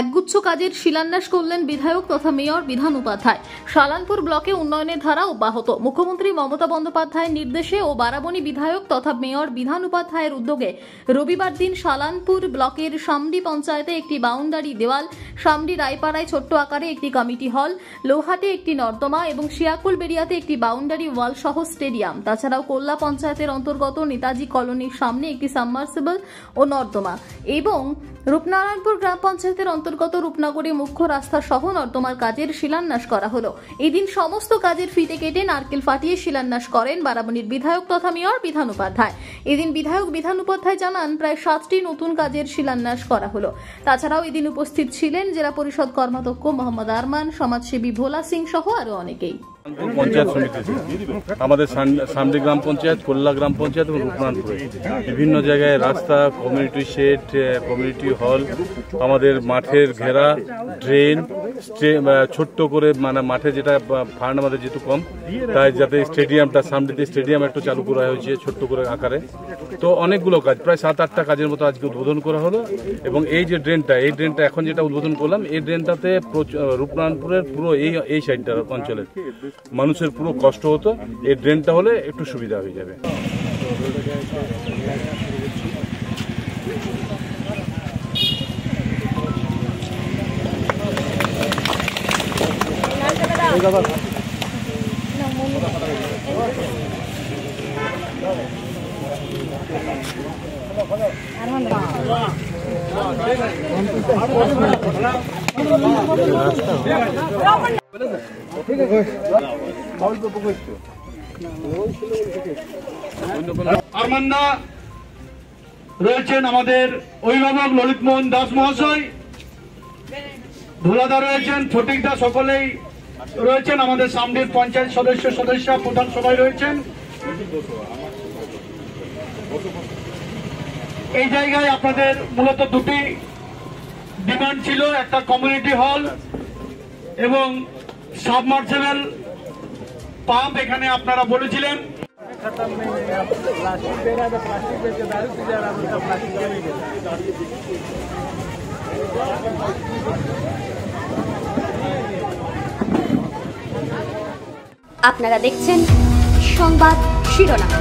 একগুচ্ছ কাজের শিলান্যাস করলেন বিধায়ক তথা মেয়র বিধান উপাধ্যায়। শালানপুর ব্লকে উন্নয়নের ধারা অব্যাহত। মুখ্যমন্ত্রী মমতা বন্দ্যোপাধ্যায়ের নির্দেশে ও বারাবণী বিধায়ক তথা মেয়র বিধান উপাধ্যায়ের উদ্যোগে রবিবার দিন শালানপুর ব্লকের সামডি পঞ্চায়েতে একটি বাউন্ডারি দেওয়াল, সামডি রায়পাড়ায় ছোট্ট আকারে একটি কমিটি হল, লোহাটে একটি নর্দমা এবং শিয়াকুলবেড়িয়াতে একটি বাউন্ডারি ওয়াল সহ স্টেডিয়াম, তাছাড়াও কোল্লা পঞ্চায়েতের অন্তর্গত নেতাজি কলোনির সামনে একটি সাবমার্সিবল ও নর্দমা এবং রূপনারায়ণপুর গ্রাম পঞ্চায়েতের অন্তর্গত রূপনগরী মুখ্য রাস্তা সহ নর্দমার কাজের শিলান্যাস করা হলো। এদিন সমস্ত কাজের ফিতে কেটে নারকেল ফাটিয়ে শিলান্যাস করেন বারাবণীর বিধায়ক তথা মেয়র বিধান উপাধ্যায়। এদিন বিধায়ক বিধান উপাধ্যায় জানান প্রায় 7টি নতুন কাজের শিলান্যাস করা হলো। তাছাড়াও এদিন উপস্থিত ছিলেন জেলা পরিষদ কর্মাধ্যক্ষ মোহাম্মদ আরমান, সমাজসেবী ভোলা সিং সহ আরো অনেকেই। পঞ্চায়েত সমিতি আমাদের সামডি গ্রাম পঞ্চায়েত, কোল্লা গ্রাম পঞ্চায়েত এবং রূপনারায়ণপুরে বিভিন্ন জায়গায় রাস্তা, কমিউনিটি শেড, কমিউনিটি হল, আমাদের মাঠের ঘেরা, ড্রেন, ছোট্ট করে মানে মাঠে যেটা ফান্ড আমাদের যেহেতু কম, তাই যাতে স্টেডিয়ামটা সামডিতে স্টেডিয়াম একটু চালু করা হয়েছে ছোট্ট করে আকারে। তো অনেকগুলো কাজ, প্রায় 7-8টা কাজের মতো আজকে উদ্বোধন করা হলো। এবং এই যে ড্রেনটা, এই ড্রেনটা এখন যেটা উদ্বোধন করলাম, এই ড্রেনটাতে রূপনারায়ণপুরের পুরো এই সাইডটার অঞ্চলের মানুষের পুরো কষ্ট হতো। এই ড্রেনটা হলে একটু সুবিধা হয়ে যাবে। আরমান্না রয়েছেন আমাদের অভিভাবক ললিত মোহন দাস মহাশয়, ভোলাদা রয়েছেন, ফটিকদা, সকলেই রয়েছেন। আমাদের সামনের পঞ্চায়েত সদস্য প্রধান সবাই রয়েছেন। এই জায়গায় আপনাদের মূলত দুটি ডিমান্ড ছিল, একটা কমিউনিটি হল এবং সাবমার্সিবল পাম্প এখানে আপনারা বলেছিলেন। আপনারা দেখছেন সংবাদ শিরোনাম।